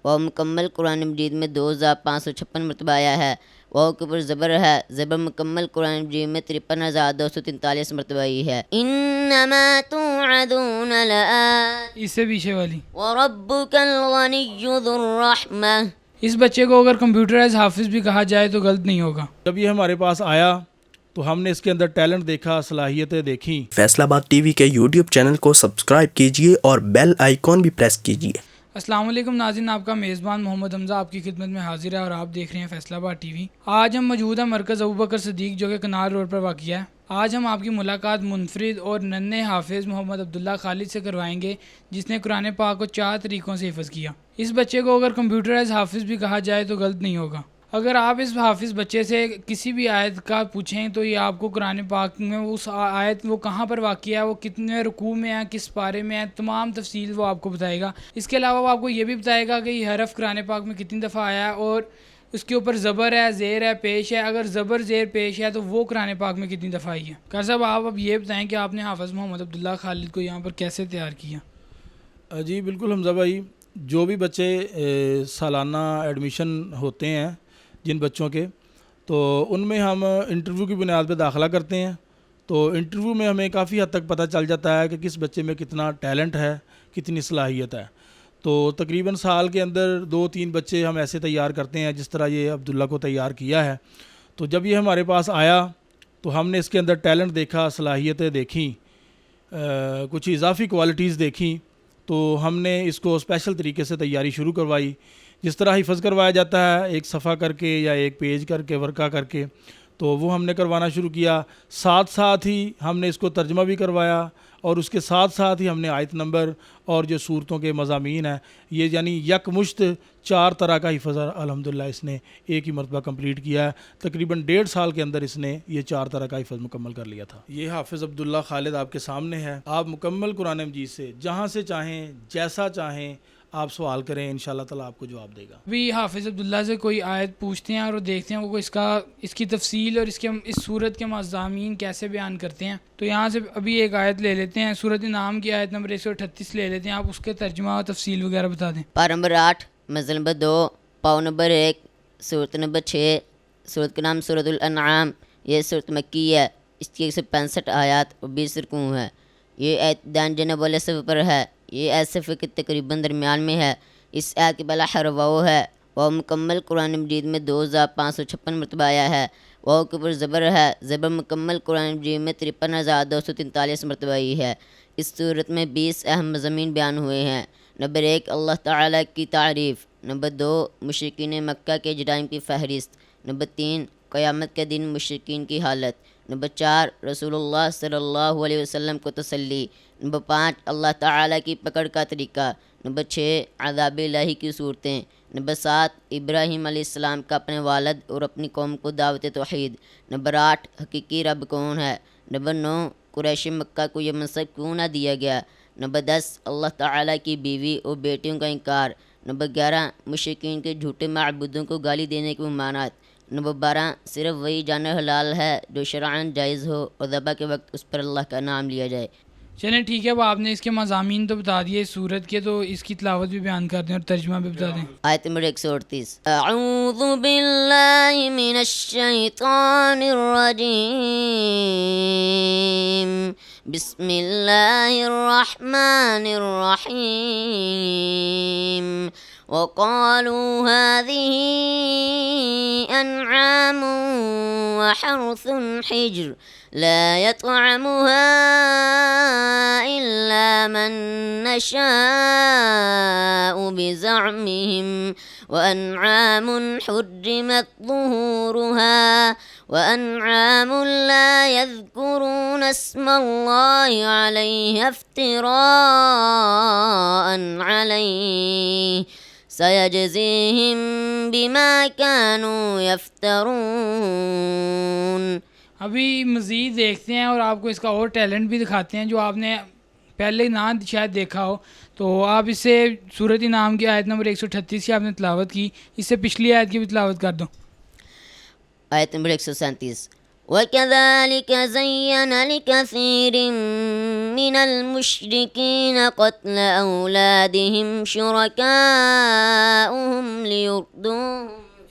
وہ مکمل قرآن مجید میں 2556 مرتبہ آیا ہے۔ واو کے اوپر زبر ہے، زبر مکمل قرآن مجید میں 53,243 مرتبہ آئی ہے۔ انما توعدون لآت، اس سے پیچھے والی وربک الغنی ذو الرحمہ۔ اس بچے کو اگر کمپیوٹرائز حافظ بھی کہا جائے تو غلط نہیں ہوگا۔ جب یہ ہمارے پاس آیا تو ہم نے اس کے اندر ٹیلنٹ دیکھا، صلاحیتیں دیکھیں۔ فیصل آباد ٹی وی کے یوٹیوب چینل کو سبسکرائب کیجیے اور بیل آئیکن بھی پریس کیجیے۔ السلام علیکم ناظرین، آپ کا میزبان محمد حمزہ آپ کی خدمت میں حاضر ہے اور آپ دیکھ رہے ہیں فیصل آباد ٹی وی۔ آج ہم موجود ہیں مرکز ابوبکر صدیق جو کہ کنار روڈ پر واقع ہے۔ آج ہم آپ کی ملاقات منفرد اور ننھے حافظ محمد عبداللہ خالد سے کروائیں گے، جس نے قرآن پاک کو 4 طریقوں سے حفظ کیا۔ اس بچے کو اگر کمپیوٹرائز حافظ بھی کہا جائے تو غلط نہیں ہوگا۔ اگر آپ اس حافظ بچے سے کسی بھی آیت کا پوچھیں تو یہ آپ کو قرآن پاک میں اس آیت وہ کہاں پر واقع ہے، وہ کتنے رکوع میں ہے، کس پارے میں ہے، تمام تفصیل وہ آپ کو بتائے گا۔ اس کے علاوہ وہ آپ کو یہ بھی بتائے گا کہ یہ حرف قرآن پاک میں کتنی دفعہ آیا ہے اور اس کے اوپر زبر ہے، زیر ہے، پیش ہے۔ اگر زبر زیر پیش ہے تو وہ قرآن پاک میں کتنی دفعہ آئی ہے۔ قاری صاحب آپ اب یہ بتائیں کہ آپ نے حافظ محمد عبداللہ خالد کو یہاں پر کیسے تیار کیا؟ جی بالکل حمزہ بھائی، جو بھی بچے سالانہ ایڈمیشن ہوتے ہیں جن بچوں کے، تو ان میں ہم انٹرویو کی بنیاد پہ داخلہ کرتے ہیں۔ تو انٹرویو میں ہمیں کافی حد تک پتہ چل جاتا ہے کہ کس بچے میں کتنا ٹیلنٹ ہے، کتنی صلاحیت ہے۔ تو تقریباً سال کے اندر 2-3 بچے ہم ایسے تیار کرتے ہیں جس طرح یہ عبداللہ کو تیار کیا ہے۔ تو جب یہ ہمارے پاس آیا تو ہم نے اس کے اندر ٹیلنٹ دیکھا، صلاحیتیں دیکھیں، کچھ اضافی کوالٹیز دیکھیں، تو ہم نے اس کو اسپیشل طریقے سے تیاری شروع کروائی۔ جس طرح حفظ کروایا جاتا ہے ایک صفحہ کر کے یا ایک پیج کر کے، ورقہ کر کے، تو وہ ہم نے کروانا شروع کیا۔ ساتھ ساتھ ہی ہم نے اس کو ترجمہ بھی کروایا اور اس کے ساتھ ساتھ ہی ہم نے آیت نمبر اور جو صورتوں کے مضامین ہیں، یہ یعنی یک مشت 4 طرح کا حفظ الحمدللہ اس نے ایک ہی مرتبہ کمپلیٹ کیا ہے۔ تقریباً 1.5 سال کے اندر اس نے یہ 4 طرح کا حفظ مکمل کر لیا تھا۔ یہ حافظ عبداللہ خالد آپ کے سامنے ہے۔ آپ مکمل قرآن مجید سے جہاں سے چاہیں، جیسا چاہیں آپ سوال کریں، انشاءاللہ تعالیٰ آپ کو جواب دے گا۔ ابھی حافظ عبداللہ سے کوئی آیت پوچھتے ہیں اور وہ دیکھتے ہیں وہ اس کی تفصیل اور اس صورت کے مضامین کیسے بیان کرتے ہیں۔ تو یہاں سے ابھی ایک آیت لے لیتے ہیں، سورۃ انعام کی آیت نمبر 138 لے لیتے ہیں، آپ اس کے ترجمہ اور تفصیل وغیرہ بتا دیں۔ پارہ نمبر 8، منزل نمبر 2، پاؤ نمبر 1، سورت نمبر 6۔ سورت کا نام سورۃ الانعام، یہ سورت مکی ہے، اس کی 165 آیات اور 20 رکوع ہے۔ یہ آیت دان جنب والے صفحے پر ہے، یہ آیت صفحے کے تقریباً درمیان میں ہے۔ اس آیت کے بلا حرف واو ہے، واو مکمل قرآن مجید میں 2556 مرتبہ آیا ہے۔ واو کے اوپر زبر ہے، زبر مکمل قرآن مجید میں 53,243 مرتبہ آئی ہے۔ اس صورت میں 20 اہم مضامین بیان ہوئے ہیں۔ نمبر 1، اللہ تعالیٰ کی تعریف۔ نمبر 2، مشرکین مکہ کے جرائم کی فہرست۔ نمبر 3، قیامت کے دن مشرکین کی حالت۔ نمبر 4، رسول اللہ صلی اللہ علیہ وسلم کو تسلی۔ نمبر 5، اللہ تعالیٰ کی پکڑ کا طریقہ۔ نمبر 6، عذاب الہی کی صورتیں۔ نمبر 7، ابراہیم علیہ السلام کا اپنے والد اور اپنی قوم کو دعوت توحید۔ نمبر 8، حقیقی رب کون ہے۔ نمبر 9، قریش مکہ کو یہ منصب کیوں نہ دیا گیا۔ نمبر 10، اللہ تعالیٰ کی بیوی اور بیٹیوں کا انکار۔ نمبر 11، مشرکین کے جھوٹے معبودوں کو گالی دینے کی ممانعت۔ نمبر 12، صرف وہی جانور حلال ہے جو شرعاً جائز ہو اور ذبح کے وقت اس پر اللہ کا نام لیا جائے۔ چلیں ٹھیک ہے، اب آپ نے اس کے مضامین تو بتا دیے سورت کے، تو اس کی تلاوت بھی بیان کر دیں اور ترجمہ بھی بتا دیں۔ آیت نمبر 138، اعوذ باللہ من الشیطان الرجیم، بسم اللہ الرحمن الرحیم، وقالوا هذه أنعام وحرث حجر لا يطعمها إلا من نشاء بزعمهم، وأنعام حرمت ظهورها وأنعام لا يذكرون اسم الله عليها افتراء عليه سيجزيهم بما كانوا يفترون۔ ابھی مزید دیکھتے ہیں اور آپ کو اس کا اور ٹیلنٹ بھی دکھاتے ہیں جو آپ نے پہلے نہ شاید دیکھا ہو۔ تو آپ اس سے سورۃ انعام کی آیت نمبر 138 کی آپ نے تلاوت کی، اس سے پچھلی آیت کی بھی تلاوت کر دو۔ آیت نمبر 137، وَكَذَلِكَ زَيَّنَ لِكَثِيرٍ مِّنَ الْمُشْرِكِينَ قَتْلَ أَوْلَادِهِمْ شُرَكَاؤُهُمْ يردون.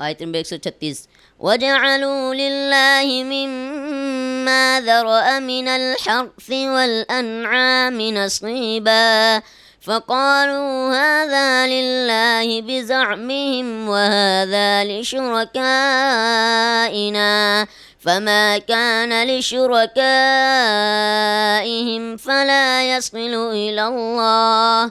آیت نمبر 136 وَجَعَلُوا لِلَّهِ مِمَّا ذَرَأَ مِنَ الْحَرْثِ وَالْأَنْعَامِ نَصِيبًا فَقَالُوا هَذَا لِلَّهِ بِزَعْمِهِمْ وَهَذَا لِشُرَكَائِنَا فَمَا كَانَ لِشُرَكَائِهِمْ فَلَا يَصِلُ إِلَى اللَّهِ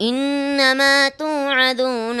إِنَّمَا تُوعَدُونَ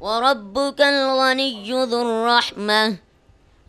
وَرَبُّكَ الْغَنِيُّ ذُو الرَّحْمَةِ.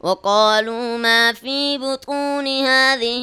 وَقَالُوا مَا فِي بُطُونِ هَذِهِ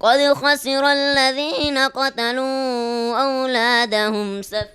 قَدْ خَسِرَ الَّذِينَ قَتَلُوا أَوْلَادَهُمْ سَفْهًا.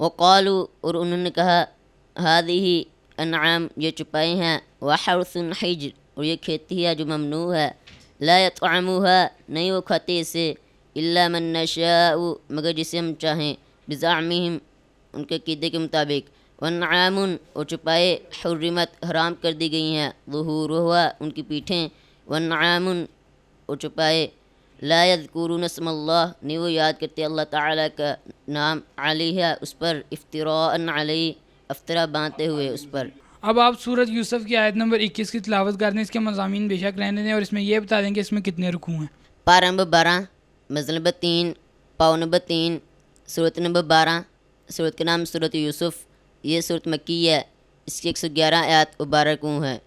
وَقَالُوا اور انہوں نے کہا هذه انعام یہ چپائے ہیں وحرث حجر اور یہ کھیتی ہے جو ممنوع ہے لا يطعموها نہیں وہ کھاتے اسے الا من نشاء مگر جسے ہم چاہیں بزعمہم ان کے عقیدے کے مطابق وانعام اور چپائے حرمت حرام کر دی گئی ہیں ظہورها ان کی پیٹھیں وانعام اور چپائے لا یذکرون اسم اللہ نہیں وہ یاد کرتے اللہ تعالیٰ کا نام علیہ اس پر افتراء علیہ افطرا باندھتے ہوئے اس پر. اب آپ سورۃ یوسف کی آیت نمبر 21 کی تلاوت کر دیں. اس کے مضامین بے شک رہنے دیں اور اس میں یہ بتا دیں کہ اس میں کتنے رکوع ہیں. پارہ نمبر 12 مزل نمبر 3 پاؤ نمبر 3 صورت نمبر 12 صورت کا نام صورت یوسف. یہ صورت مکی ہے. اس کی 111 آیات و 12 رکوع ہیں.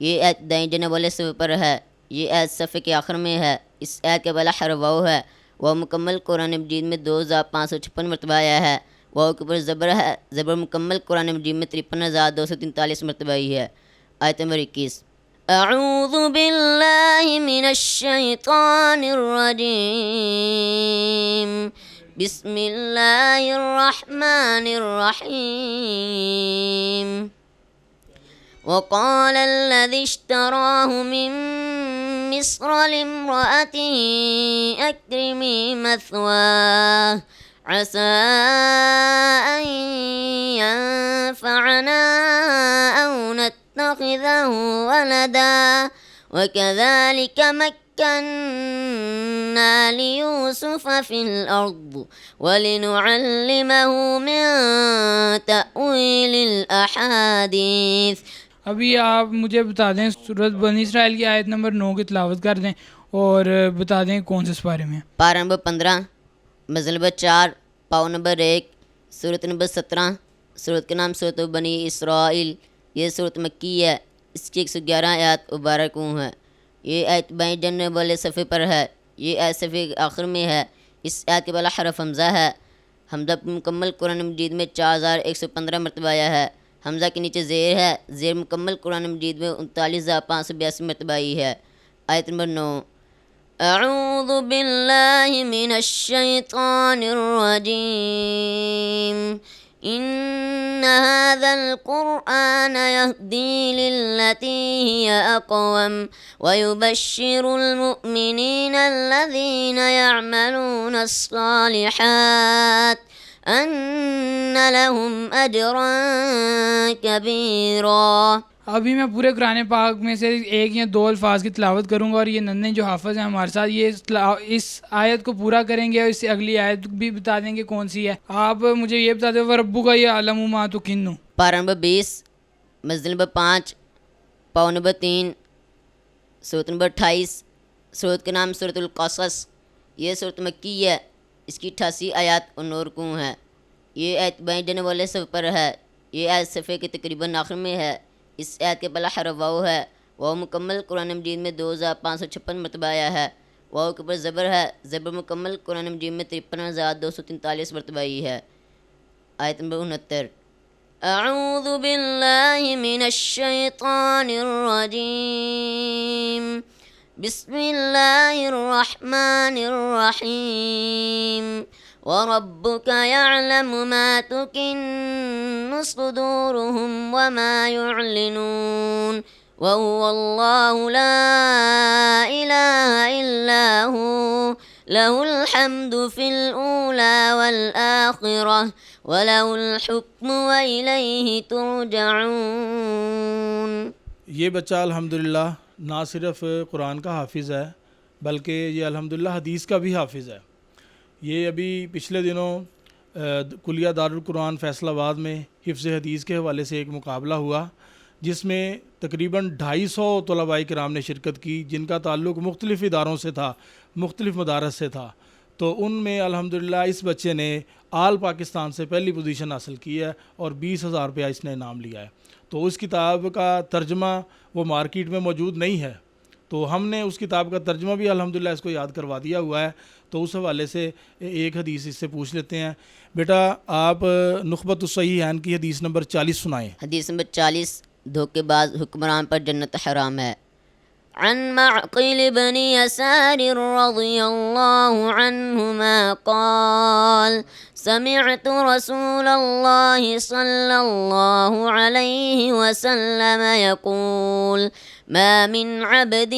یہ آیت دائیں جانب والے صفحے پر ہے. یہ آیت صفحے کے آخر میں ہے. اس آیت کا پہلا حرف واو ہے. وہ مکمل قرآن مجید میں 2556 مرتبہ آیا ہے. واو کے اوپر زبر ہے. زبر مکمل قرآن مجید میں 53,243 مرتبہ ہی ہے. آیت نمبر 21 اعوذ باللہ من الشیطان الرجیم بسم اللہ الرحمن الرحیم. وقال الذي اشتراه من مصر لامرأته أكرمي مثواه عسى أن ينفعنا أو نتخذه ولدا وكذلك مكنا ليوسف في الأرض ولنعلمه من تأويل الأحاديث. ابھی آپ مجھے بتا دیں سورۃ بنی اسرائیل کی آیت نمبر 9 کی تلاوت کر دیں اور بتا دیں کون سے سپارے میں. پارہ نمبر 15 مزل نمبر 4 پاؤ نمبر 1 صورت نمبر 17 صورت کا نام صورت بنی اسرائیل. یہ صورت مکی ہے. اس کی 111 آیات و 12 رکوع ہیں. یہ آیت بائیں جانب والے صفحے پر ہے. یہ آیت صفحے کے آخر میں ہے. اس آیت کے پہلا حرف حمزہ ہے. حمزہ مکمل قرآن مجید میں 4115 مرتبہ آیا ہے. حمزہ کے نیچے زیر ہے. زیر مکمل قرآن مجید میں 39,582 مرتبہ آئی ہے. آیت نمبر 9 اعوذ باللہ من الشیطان الرجیم ان هذا القرآن يهدي للتي هي أقوم ويبشر المؤمنين الذين يعملون الصالحات أن لهم أجرا كبيرا. ابھی میں پورے قرآن پاک میں سے ایک یا دو الفاظ کی تلاوت کروں گا اور یہ ننھے جو حافظ ہیں ہمارے ساتھ یہ اس آیت کو پورا کریں گے اور اس سے اگلی آیت بھی بتا دیں گے کون سی ہے. آپ مجھے یہ بتا دیں وَرَبُّكَ يَعْلَمُ مَا تُكِنُّ. پارہ نمبر 20 مزل نمبر 5 پاؤ نمبر 3 صورت نمبر 28 صورت کا نام صورت القصص. یہ صورت مکی ہے. اس کی 88 آیات اور 9 رکوع ہیں. یہ آیت بائیں جانب والے صفحے پر ہے. یہ آیت صفحے کے تقریباً آخر میں ہے. اس آیت کے پہلا حرف واو ہے. واو مکمل قرآن مجید میں 2556 مرتبہ آیا ہے. واو کے اوپر زبر ہے. زبر مکمل قرآن مجید میں 53,243 مرتبہ آئی ہے. آیت نمبر 69 اعوذ باللہ من الشیطان الرجیم بسم اللہ الرحمن الرحیم وَرَبُّكَ يَعْلَمُ مَا تُكِنُّ صُدُورُهُمْ وَمَا يُعْلِنُونَ وَهُوَ اللَّهُ لَا إِلَهَ إِلَّا هُوَ لَهُ الْحَمْدُ فِي الْأُولَى وَالْآخِرَةِ وَلَهُ الْحُكْمُ وَإِلَيْهِ تُرْجَعُونَ. یہ بچہ الحمدللہ نہ صرف قرآن کا حافظ ہے بلکہ یہ الحمدللہ حدیث کا بھی حافظ ہے. یہ ابھی پچھلے دنوں کلیہ دارالقرآن فیصل آباد میں حفظ حدیث کے حوالے سے ایک مقابلہ ہوا جس میں تقریباً 250 طلباء کرام نے شرکت کی جن کا تعلق مختلف اداروں سے تھا, مختلف مدارس سے تھا. تو ان میں الحمدللہ اس بچے نے آل پاکستان سے پہلی پوزیشن حاصل کی ہے اور 20,000 روپیہ اس نے انعام لیا ہے. تو اس کتاب کا ترجمہ وہ مارکیٹ میں موجود نہیں ہے, تو ہم نے اس کتاب کا ترجمہ بھی الحمدللہ اس کو یاد کروا دیا ہوا ہے. تو اس حوالے سے ایک حدیث اس سے پوچھ لیتے ہیں. بیٹا آپ نخبۃ الصحیحین کی حدیث نمبر 40 سنائیں. حدیث نمبر 40. دھوکے باز حکمران پر جنت حرام ہے. عن معقل بن يسار رضي الله عنهما قال سمعت رسول الله صلى الله عليه وسلم يقول ما من عبد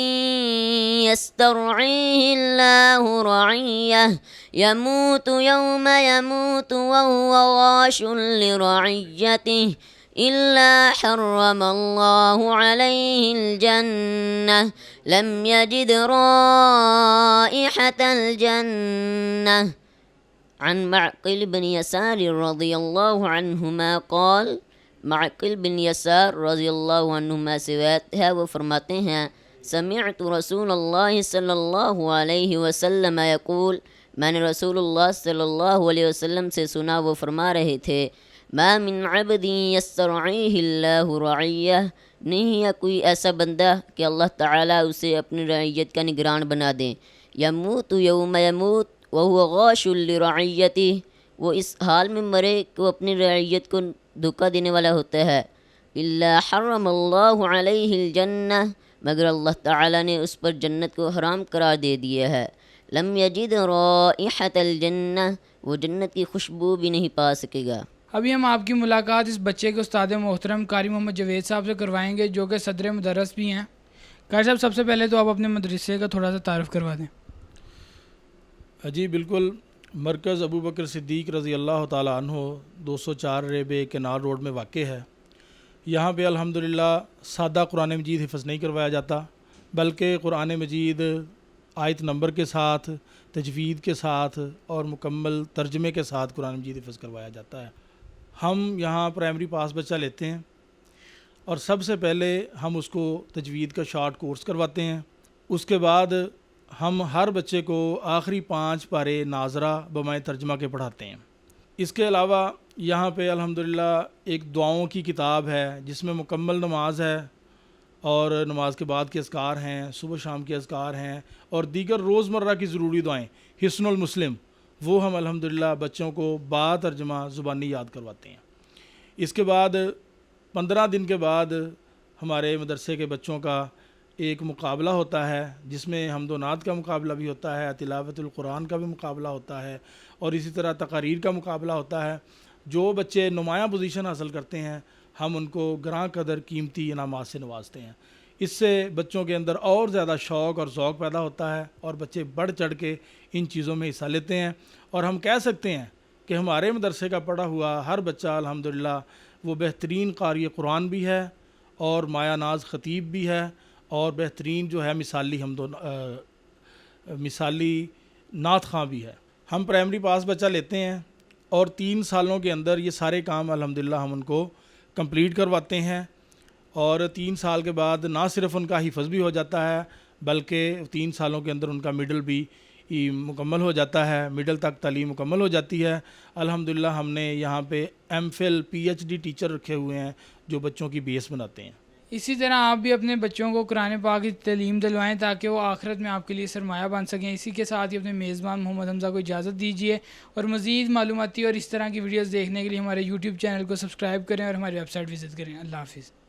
يسترعيه الله رعيه يموت يوم يموت وهو غاش لرعيته إلا حرم الله عليه الجنة لم يجد رائحة الجنة. عن معقل بن يسار رضي الله عنهما قال معقل بن یسار رضی اللہ عنہما سے روایت ہے, وہ فرماتے ہیں سمعت رسول اللہ صلی اللہ علیہ وسلم یقول, میں نے رسول اللہ صلی اللہ علیہ وسلم سے سنا وہ فرما رہے تھے ما من عبد یسترعیہ اللہ رعیہ, نہیں ہے کوئی ایسا بندہ کہ اللہ تعالیٰ اسے اپنی رعیت کا نگران بنا دیں. یموت یوم یموت وہو غاش لرعیتہ, وہ اس حال میں مرے کہ وہ اپنی رعیت کو دھوکہ دینے والا ہوتا ہے. الا حرم اللہ علیہ الجنہ, مگر اللہ تعالیٰ نے اس پر جنت کو حرام قرار دے دیا ہے. لم یجد رائحۃ الجنہ, وہ جنت کی خوشبو بھی نہیں پا سکے گا. ابھی ہم آپ کی ملاقات اس بچے کے استاد محترم قاری محمد جاوید صاحب سے کروائیں گے جو کہ صدر مدرس بھی ہیں. قاری صاحب سب سے پہلے تو آپ اپنے مدرسے کا تھوڑا سا تعارف کروا دیں. جی بالکل. مرکز ابو بکر صدیق رضی اللہ تعالیٰ عنہ 204 ریبے کنار روڈ میں واقع ہے. یہاں پہ الحمدللہ سادہ قرآن مجید حفظ نہیں کروایا جاتا بلکہ قرآن مجید آیت نمبر کے ساتھ, تجوید کے ساتھ اور مکمل ترجمے کے ساتھ قرآن مجید حفظ کروایا جاتا ہے. ہم یہاں پرائمری پاس بچہ لیتے ہیں اور سب سے پہلے ہم اس کو تجوید کا شارٹ کورس کرواتے ہیں. اس کے بعد ہم ہر بچے کو آخری 5 پارے ناظرہ بمائے ترجمہ کے پڑھاتے ہیں. اس کے علاوہ یہاں پہ الحمدللہ ایک دعاؤں کی کتاب ہے جس میں مکمل نماز ہے اور نماز کے بعد کے اذکار ہیں, صبح شام کے اذکار ہیں اور دیگر روزمرہ کی ضروری دعائیں, حصن المسلم, وہ ہم الحمدللہ بچوں کو با ترجمہ زبانی یاد کرواتے ہیں. اس کے بعد 15 دن کے بعد ہمارے مدرسے کے بچوں کا ایک مقابلہ ہوتا ہے جس میں حمد و نعت کا مقابلہ بھی ہوتا ہے, تلاوت القرآن کا بھی مقابلہ ہوتا ہے اور اسی طرح تقاریر کا مقابلہ ہوتا ہے. جو بچے نمایاں پوزیشن حاصل کرتے ہیں ہم ان کو گراں قدر قیمتی انعامات سے نوازتے ہیں. اس سے بچوں کے اندر اور زیادہ شوق اور ذوق پیدا ہوتا ہے اور بچے بڑھ چڑھ کے ان چیزوں میں حصہ لیتے ہیں. اور ہم کہہ سکتے ہیں کہ ہمارے مدرسے کا پڑھا ہوا ہر بچہ الحمدللہ وہ بہترین قاری قرآن بھی ہے اور مایہ ناز خطیب بھی ہے اور بہترین جو ہے مثالی نعت خواں بھی ہے. ہم پرائمری پاس بچہ لیتے ہیں اور 3 سالوں کے اندر یہ سارے کام الحمدللہ ہم ان کو کمپلیٹ کرواتے ہیں اور 3 سال کے بعد نہ صرف ان کا حفظ بھی ہو جاتا ہے بلکہ 3 سالوں کے اندر ان کا مڈل بھی مکمل ہو جاتا ہے, مڈل تک تعلیم مکمل ہو جاتی ہے. الحمدللہ ہم نے یہاں پہ ایم فل PhD ٹیچر رکھے ہوئے ہیں جو بچوں کی بیس بناتے ہیں. اسی طرح آپ بھی اپنے بچوں کو قرآن پاک کی تعلیم دلوائیں تاکہ وہ آخرت میں آپ کے لیے سرمایہ بن سکیں. اسی کے ساتھ ہی اپنے میزبان محمد حمزہ کو اجازت دیجیے اور مزید معلوماتی اور اس طرح کی ویڈیوز دیکھنے کے لیے ہمارے YouTube چینل کو سبسکرائب کریں اور ہماری ویب سائٹ وزٹ کریں. اللہ حافظ.